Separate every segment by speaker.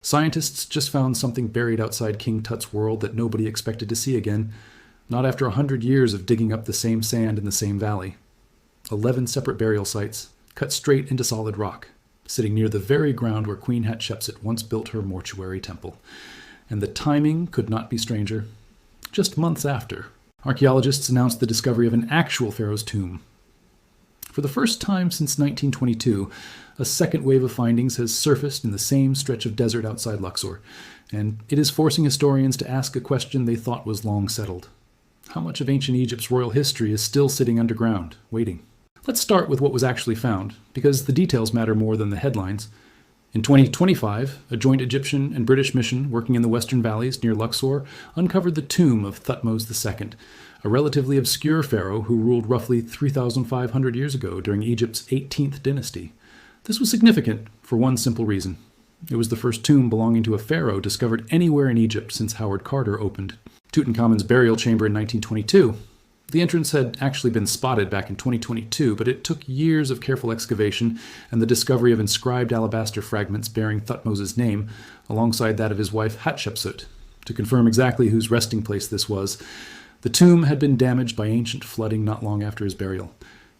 Speaker 1: Scientists just found something buried outside King Tut's world that nobody expected to see again, not after 100 years of digging up the same sand in the same valley. 11 separate burial sites, cut straight into solid rock, sitting near the very ground where Queen Hatshepsut once built her mortuary temple. And the timing could not be stranger. Just months after, archaeologists announced the discovery of an actual pharaoh's tomb. For the first time since 1922, a second wave of findings has surfaced in the same stretch of desert outside Luxor, and it is forcing historians to ask a question they thought was long settled. How much of ancient Egypt's royal history is still sitting underground, waiting? Let's start with what was actually found, because the details matter more than the headlines. In 2025, a joint Egyptian and British mission working in the western valleys near Luxor uncovered the tomb of Thutmos II, a relatively obscure pharaoh who ruled roughly 3,500 years ago during Egypt's 18th dynasty. This was significant for one simple reason. It was the first tomb belonging to a pharaoh discovered anywhere in Egypt since Howard Carter opened Tutankhamun's burial chamber in 1922. The entrance had actually been spotted back in 2022, but it took years of careful excavation and the discovery of inscribed alabaster fragments bearing Thutmose' name, alongside that of his wife Hatshepsut, to confirm exactly whose resting place this was. The tomb had been damaged by ancient flooding not long after his burial,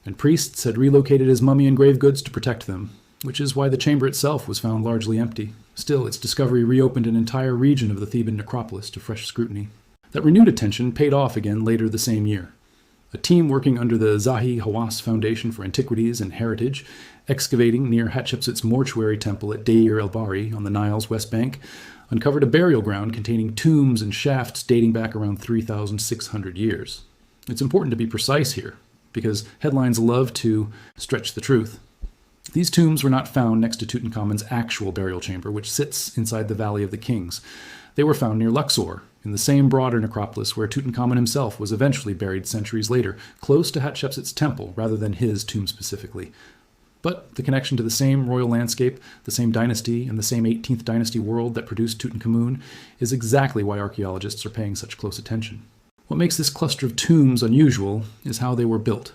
Speaker 1: and priests had relocated his mummy and grave goods to protect them, which is why the chamber itself was found largely empty. Still, its discovery reopened an entire region of the Theban necropolis to fresh scrutiny. That renewed attention paid off again later the same year. A team working under the Zahi Hawass Foundation for Antiquities and Heritage, excavating near Hatshepsut's mortuary temple at Deir el-Bahari on the Nile's west bank, uncovered a burial ground containing tombs and shafts dating back around 3,600 years. It's important to be precise here, because headlines love to stretch the truth. These tombs were not found next to Tutankhamun's actual burial chamber, which sits inside the Valley of the Kings. They were found near Luxor, in the same broader necropolis where Tutankhamun himself was eventually buried centuries later, close to Hatshepsut's temple rather than his tomb specifically. But the connection to the same royal landscape, the same dynasty, and the same 18th dynasty world that produced Tutankhamun is exactly why archaeologists are paying such close attention. What makes this cluster of tombs unusual is how they were built.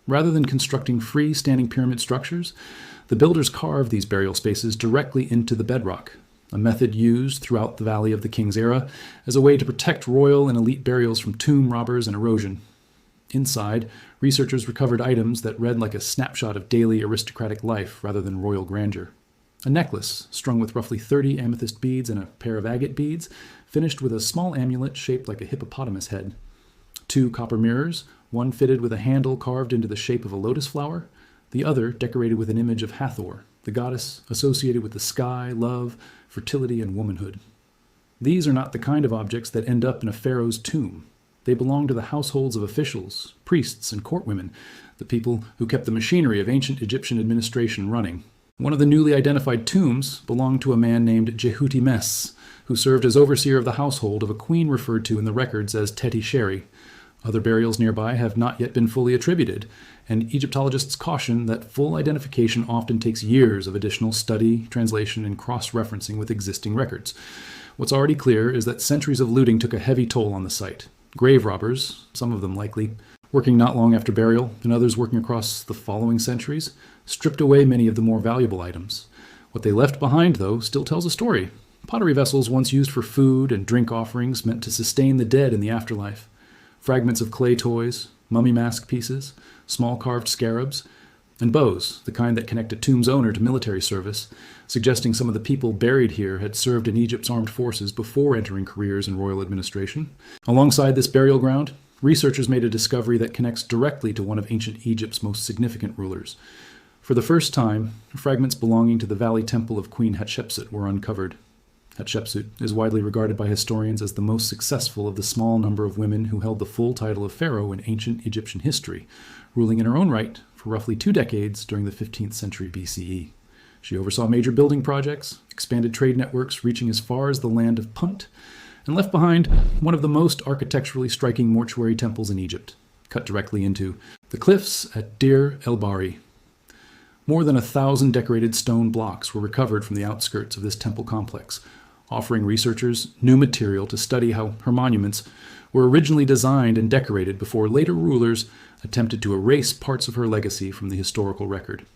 Speaker 1: Rather than constructing free-standing pyramid structures, the builders carved these burial spaces directly into the bedrock, a method used throughout the Valley of the Kings era as a way to protect royal and elite burials from tomb robbers and erosion. Inside, researchers recovered items that read like a snapshot of daily aristocratic life rather than royal grandeur. A necklace strung with roughly 30 amethyst beads and a pair of agate beads, finished with a small amulet shaped like a hippopotamus head. 2 copper mirrors, one fitted with a handle carved into the shape of a lotus flower, the other decorated with an image of Hathor, the goddess associated with the sky, love, fertility, and womanhood. These are not the kind of objects that end up in a pharaoh's tomb. They belong to the households of officials, priests, and courtwomen, the people who kept the machinery of ancient Egyptian administration running. One of the newly identified tombs belonged to a man named Jehuti Mes, who served as overseer of the household of a queen referred to in the records as Teti Sheri. Other burials nearby have not yet been fully attributed, and Egyptologists caution that full identification often takes years of additional study, translation, and cross-referencing with existing records. What's already clear is that centuries of looting took a heavy toll on the site. Grave robbers, some of them likely, working not long after burial, and others working across the following centuries, stripped away many of the more valuable items. What they left behind, though, still tells a story. Pottery vessels once used for food and drink offerings meant to sustain the dead in the afterlife. Fragments of clay toys, mummy mask pieces, small carved scarabs, and bows, the kind that connect a tomb's owner to military service, suggesting some of the people buried here had served in Egypt's armed forces before entering careers in royal administration. Alongside this burial ground, researchers made a discovery that connects directly to one of ancient Egypt's most significant rulers. For the first time, fragments belonging to the Valley Temple of Queen Hatshepsut were uncovered. Hatshepsut is widely regarded by historians as the most successful of the small number of women who held the full title of pharaoh in ancient Egyptian history, ruling in her own right for roughly 2 decades during the 15th century BCE. She oversaw major building projects, expanded trade networks reaching as far as the land of Punt, and left behind one of the most architecturally striking mortuary temples in Egypt, cut directly into the cliffs at Deir el-Bahari. More than 1,000 decorated stone blocks were recovered from the outskirts of this temple complex, offering researchers new material to study how her monuments were originally designed and decorated before later rulers attempted to erase parts of her legacy from the historical record.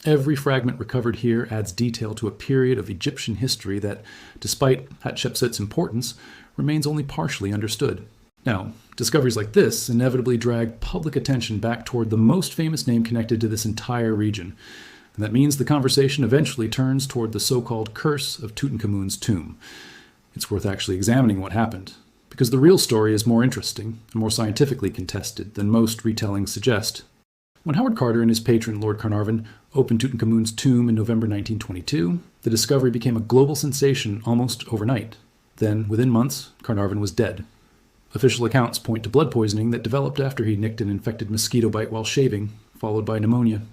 Speaker 1: Every fragment recovered here adds detail to a period of Egyptian history that, despite Hatshepsut's importance, remains only partially understood. Now, discoveries like this inevitably drag public attention back toward the most famous name connected to this entire region, and that means the conversation eventually turns toward the so-called curse of Tutankhamun's tomb. It's worth actually examining what happened, because the real story is more interesting and more scientifically contested than most retellings suggest. When Howard Carter and his patron, Lord Carnarvon, opened Tutankhamun's tomb in November 1922, the discovery became a global sensation almost overnight. Then, within months, Carnarvon was dead. Official accounts point to blood poisoning that developed after he nicked an infected mosquito bite while shaving, followed by pneumonia.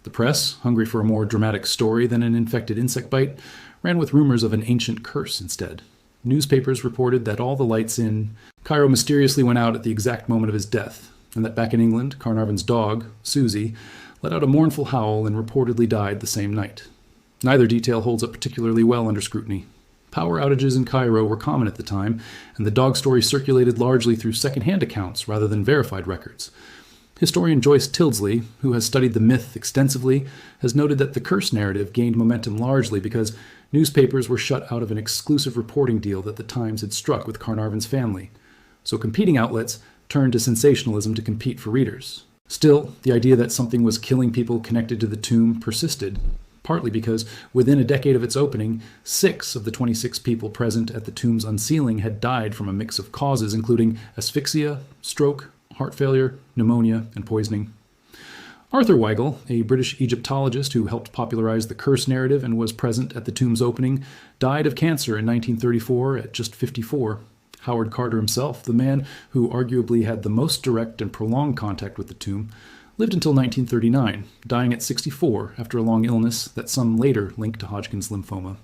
Speaker 1: The press, hungry for a more dramatic story than an infected insect bite, ran with rumors of an ancient curse instead. Newspapers reported that all the lights in Cairo mysteriously went out at the exact moment of his death, and that back in England, Carnarvon's dog, Susie, let out a mournful howl and reportedly died the same night. Neither detail holds up particularly well under scrutiny. Power outages in Cairo were common at the time, and the dog story circulated largely through second-hand accounts rather than verified records. Historian Joyce Tildesley, who has studied the myth extensively, has noted that the curse narrative gained momentum largely because newspapers were shut out of an exclusive reporting deal that the Times had struck with Carnarvon's family. So competing outlets turned to sensationalism to compete for readers. Still, the idea that something was killing people connected to the tomb persisted, partly because within a decade of its opening, 6 of the 26 people present at the tomb's unsealing had died from a mix of causes including asphyxia, stroke, heart failure, pneumonia, and poisoning. Arthur Weigel, a British Egyptologist who helped popularize the curse narrative and was present at the tomb's opening, died of cancer in 1934 at just 54. Howard Carter himself, the man who arguably had the most direct and prolonged contact with the tomb, lived until 1939, dying at 64 after a long illness that some later linked to Hodgkin's lymphoma.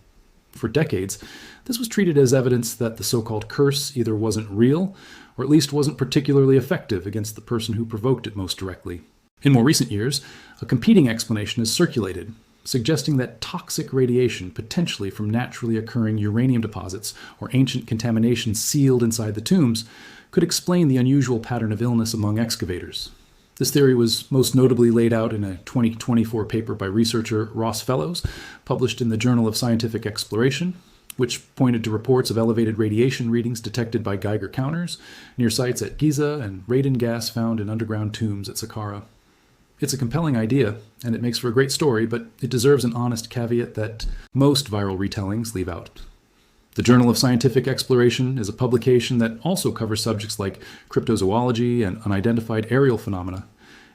Speaker 1: For decades, this was treated as evidence that the so-called curse either wasn't real, or at least wasn't particularly effective against the person who provoked it most directly. In more recent years, a competing explanation has circulated, suggesting that toxic radiation, potentially from naturally occurring uranium deposits or ancient contamination sealed inside the tombs, could explain the unusual pattern of illness among excavators. This theory was most notably laid out in a 2024 paper by researcher Ross Fellows, published in the Journal of Scientific Exploration, which pointed to reports of elevated radiation readings detected by Geiger counters near sites at Giza and radon gas found in underground tombs at Saqqara. It's a compelling idea, and it makes for a great story, but it deserves an honest caveat that most viral retellings leave out. The Journal of Scientific Exploration is a publication that also covers subjects like cryptozoology and unidentified aerial phenomena,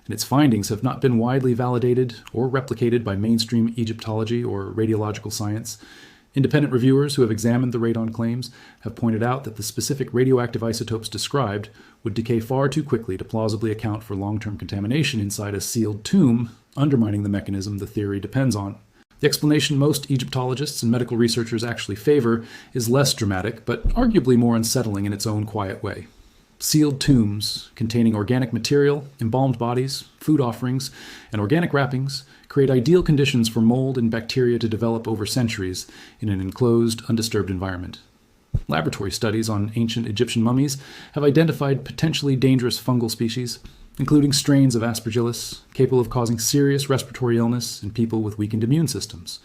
Speaker 1: and its findings have not been widely validated or replicated by mainstream Egyptology or radiological science. Independent reviewers who have examined the radon claims have pointed out that the specific radioactive isotopes described would decay far too quickly to plausibly account for long-term contamination inside a sealed tomb, undermining the mechanism the theory depends on. The explanation most Egyptologists and medical researchers actually favor is less dramatic, but arguably more unsettling in its own quiet way. Sealed tombs containing organic material, embalmed bodies, food offerings, and organic wrappings create ideal conditions for mold and bacteria to develop over centuries in an enclosed, undisturbed environment. Laboratory studies on ancient Egyptian mummies have identified potentially dangerous fungal species, including strains of Aspergillus capable of causing serious respiratory illness in people with weakened immune systems.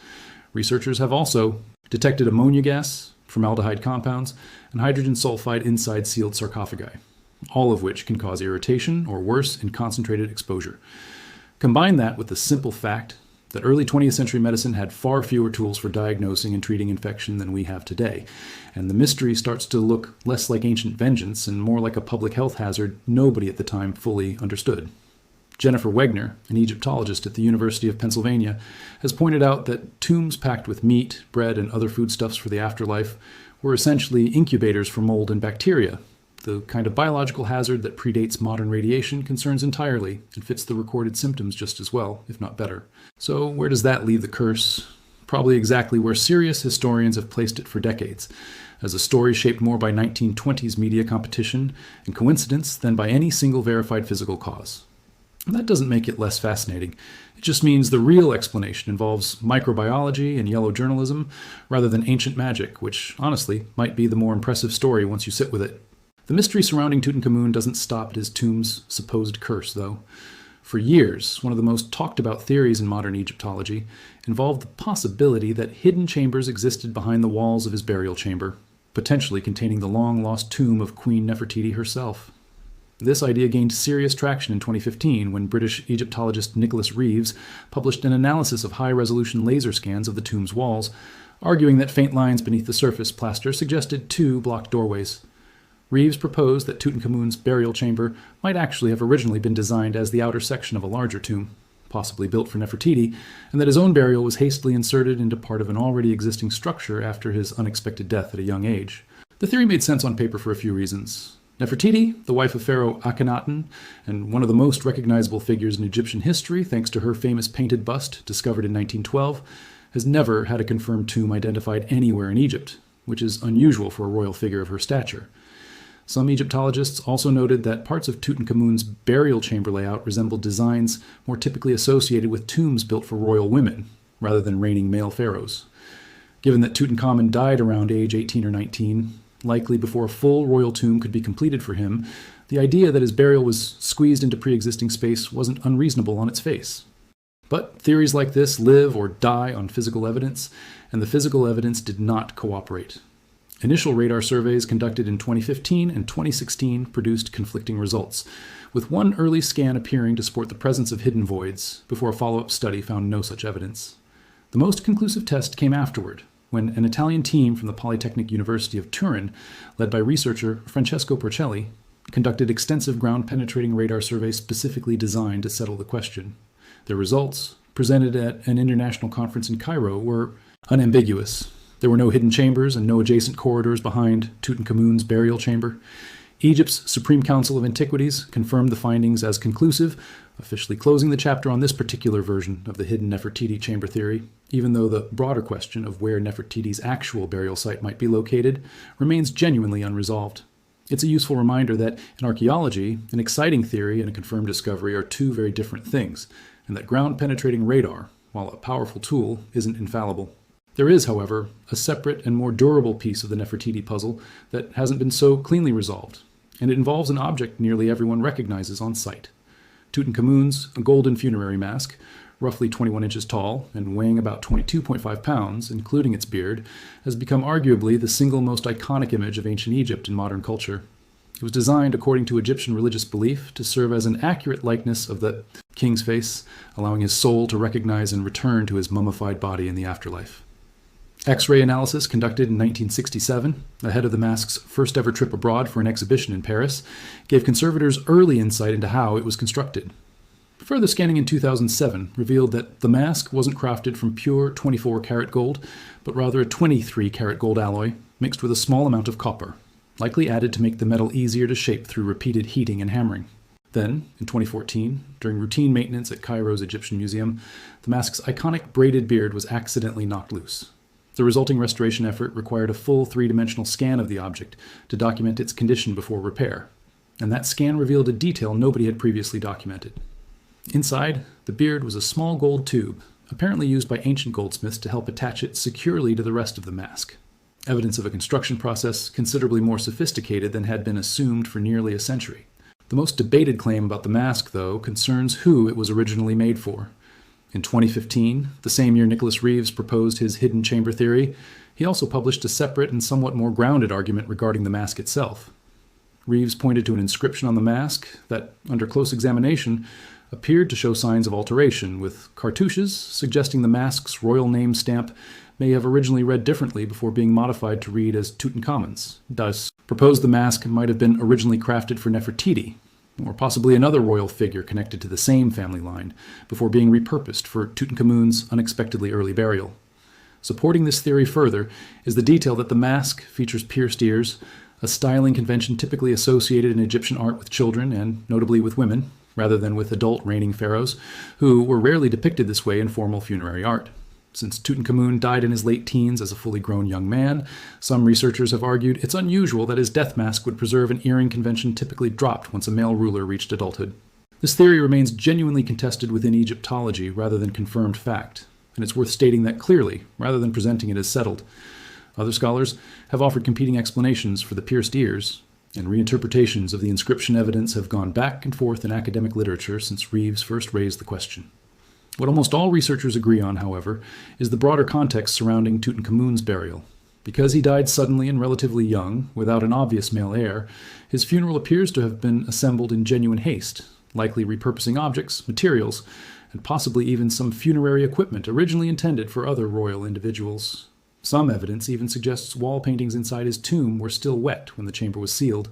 Speaker 1: Researchers have also detected ammonia gas, formaldehyde compounds, and hydrogen sulfide inside sealed sarcophagi, all of which can cause irritation or worse in concentrated exposure. Combine that with the simple fact that early 20th century medicine had far fewer tools for diagnosing and treating infection than we have today, and the mystery starts to look less like ancient vengeance and more like a public health hazard nobody at the time fully understood. Jennifer Wegner, an Egyptologist at the University of Pennsylvania, has pointed out that tombs packed with meat, bread, and other foodstuffs for the afterlife were essentially incubators for mold and bacteria. The kind of biological hazard that predates modern radiation concerns entirely and fits the recorded symptoms just as well, if not better. So where does that leave the curse? Probably exactly where serious historians have placed it for decades, as a story shaped more by 1920s media competition and coincidence than by any single verified physical cause. And that doesn't make it less fascinating. It just means the real explanation involves microbiology and yellow journalism rather than ancient magic, which honestly might be the more impressive story once you sit with it. The mystery surrounding Tutankhamun doesn't stop at his tomb's supposed curse, though. For years, one of the most talked about theories in modern Egyptology involved the possibility that hidden chambers existed behind the walls of his burial chamber, potentially containing the long-lost tomb of Queen Nefertiti herself. This idea gained serious traction in 2015 when British Egyptologist Nicholas Reeves published an analysis of high-resolution laser scans of the tomb's walls, arguing that faint lines beneath the surface plaster suggested two blocked doorways. Reeves proposed that Tutankhamun's burial chamber might actually have originally been designed as the outer section of a larger tomb, possibly built for Nefertiti, and that his own burial was hastily inserted into part of an already existing structure after his unexpected death at a young age. The theory made sense on paper for a few reasons. Nefertiti, the wife of Pharaoh Akhenaten, and one of the most recognizable figures in Egyptian history thanks to her famous painted bust discovered in 1912, has never had a confirmed tomb identified anywhere in Egypt, which is unusual for a royal figure of her stature. Some Egyptologists also noted that parts of Tutankhamun's burial chamber layout resembled designs more typically associated with tombs built for royal women, rather than reigning male pharaohs. Given that Tutankhamun died around age 18 or 19, likely before a full royal tomb could be completed for him, the idea that his burial was squeezed into pre-existing space wasn't unreasonable on its face. But theories like this live or die on physical evidence, and the physical evidence did not cooperate. Initial radar surveys conducted in 2015 and 2016 produced conflicting results, with one early scan appearing to support the presence of hidden voids, before a follow-up study found no such evidence. The most conclusive test came afterward, when an Italian team from the Polytechnic University of Turin, led by researcher Francesco Porcelli, conducted extensive ground-penetrating radar surveys specifically designed to settle the question. Their results, presented at an international conference in Cairo, were unambiguous. There were no hidden chambers and no adjacent corridors behind Tutankhamun's burial chamber. Egypt's Supreme Council of Antiquities confirmed the findings as conclusive, officially closing the chapter on this particular version of the hidden Nefertiti chamber theory, even though the broader question of where Nefertiti's actual burial site might be located remains genuinely unresolved. It's a useful reminder that in archaeology, an exciting theory and a confirmed discovery are two very different things, and that ground-penetrating radar, while a powerful tool, isn't infallible. There is, however, a separate and more durable piece of the Nefertiti puzzle that hasn't been so cleanly resolved, and it involves an object nearly everyone recognizes on sight. Tutankhamun's golden funerary mask, roughly 21 inches tall and weighing about 22.5 pounds, including its beard, has become arguably the single most iconic image of ancient Egypt in modern culture. It was designed, according to Egyptian religious belief, to serve as an accurate likeness of the king's face, allowing his soul to recognize and return to his mummified body in the afterlife. X-ray analysis conducted in 1967, ahead of the mask's first ever trip abroad for an exhibition in Paris, gave conservators early insight into how it was constructed. Further scanning in 2007 revealed that the mask wasn't crafted from pure 24-karat gold, but rather a 23-karat gold alloy mixed with a small amount of copper, likely added to make the metal easier to shape through repeated heating and hammering. Then, in 2014, during routine maintenance at Cairo's Egyptian Museum, the mask's iconic braided beard was accidentally knocked loose. The resulting restoration effort required a full three-dimensional scan of the object to document its condition before repair, and that scan revealed a detail nobody had previously documented. Inside, the beard was a small gold tube, apparently used by ancient goldsmiths to help attach it securely to the rest of the mask, evidence of a construction process considerably more sophisticated than had been assumed for nearly a century. The most debated claim about the mask, though, concerns who it was originally made for. In 2015, the same year Nicholas Reeves proposed his hidden chamber theory, he also published a separate and somewhat more grounded argument regarding the mask itself. Reeves pointed to an inscription on the mask that, under close examination, appeared to show signs of alteration, with cartouches suggesting the mask's royal name stamp may have originally read differently before being modified to read as Tutankhamun's. Thus, proposed the mask might have been originally crafted for Nefertiti, or possibly another royal figure connected to the same family line, before being repurposed for Tutankhamun's unexpectedly early burial. Supporting this theory further is the detail that the mask features pierced ears, a styling convention typically associated in Egyptian art with children and notably with women, rather than with adult reigning pharaohs, who were rarely depicted this way in formal funerary art. Since Tutankhamun died in his late teens as a fully grown young man, some researchers have argued it's unusual that his death mask would preserve an earring convention typically dropped once a male ruler reached adulthood. This theory remains genuinely contested within Egyptology rather than confirmed fact, and it's worth stating that clearly, rather than presenting it as settled. Other scholars have offered competing explanations for the pierced ears, and reinterpretations of the inscription evidence have gone back and forth in academic literature since Reeves first raised the question. What almost all researchers agree on, however, is the broader context surrounding Tutankhamun's burial. Because he died suddenly and relatively young, without an obvious male heir, his funeral appears to have been assembled in genuine haste, likely repurposing objects, materials, and possibly even some funerary equipment originally intended for other royal individuals. Some evidence even suggests wall paintings inside his tomb were still wet when the chamber was sealed,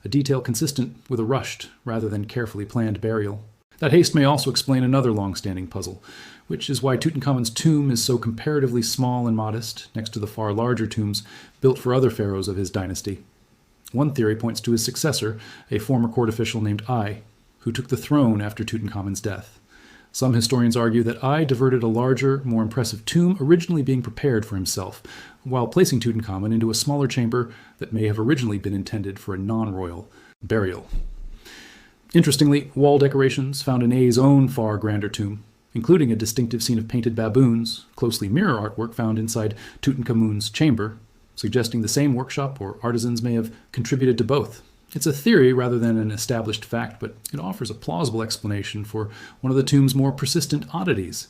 Speaker 1: a detail consistent with a rushed rather than carefully planned burial. That haste may also explain another long-standing puzzle, which is why Tutankhamun's tomb is so comparatively small and modest next to the far larger tombs built for other pharaohs of his dynasty. One theory points to his successor, a former court official named Ai, who took the throne after Tutankhamun's death. Some historians argue that Ai diverted a larger, more impressive tomb originally being prepared for himself, while placing Tutankhamun into a smaller chamber that may have originally been intended for a non-royal burial. Interestingly, wall decorations found in Ai's own far grander tomb, including a distinctive scene of painted baboons, closely mirror artwork found inside Tutankhamun's chamber, suggesting the same workshop or artisans may have contributed to both. It's a theory rather than an established fact, but it offers a plausible explanation for one of the tomb's more persistent oddities,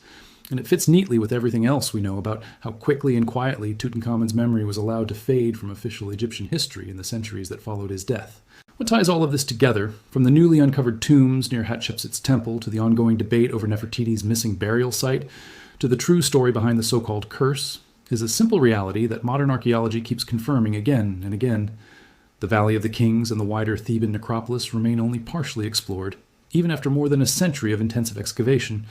Speaker 1: and it fits neatly with everything else we know about how quickly and quietly Tutankhamun's memory was allowed to fade from official Egyptian history in the centuries that followed his death. What ties all of this together, from the newly uncovered tombs near Hatshepsut's temple to the ongoing debate over Nefertiti's missing burial site, to the true story behind the so-called curse, is a simple reality that modern archaeology keeps confirming again and again. The Valley of the Kings and the wider Theban necropolis remain only partially explored. Even after more than a century of intensive excavation,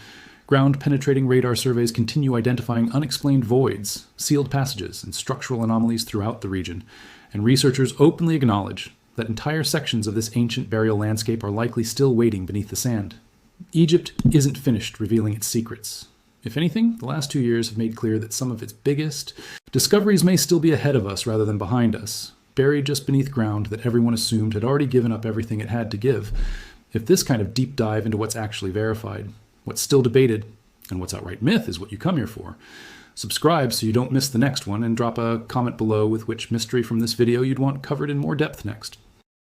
Speaker 1: ground-penetrating radar surveys continue identifying unexplained voids, sealed passages, and structural anomalies throughout the region, and researchers openly acknowledge that entire sections of this ancient burial landscape are likely still waiting beneath the sand. Egypt isn't finished revealing its secrets. If anything, the last 2 years have made clear that some of its biggest discoveries may still be ahead of us rather than behind us, buried just beneath ground that everyone assumed had already given up everything it had to give. If this kind of deep dive into what's actually verified, what's still debated, and what's outright myth is what you come here for, subscribe so you don't miss the next one, and drop a comment below with which mystery from this video you'd want covered in more depth next.